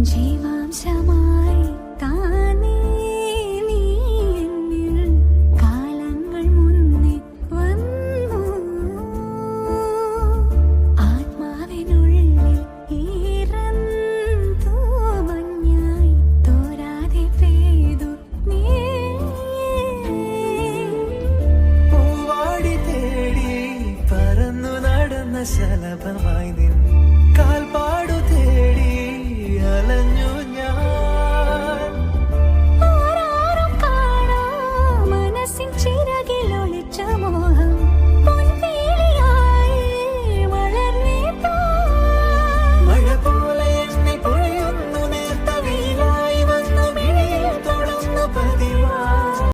ജീവാംശമായി താനേ നീ എന്നിൽ കാലങ്ങൾ മുന്നേ വന്നു. ആത്മാവിനുള്ളിൽ ഈറന്തോ മഞ്ഞായി തോരാതെ പെയ്തു നീ. പൂവാടി തേടി പറന്നു നടന്ന ശലഭമായി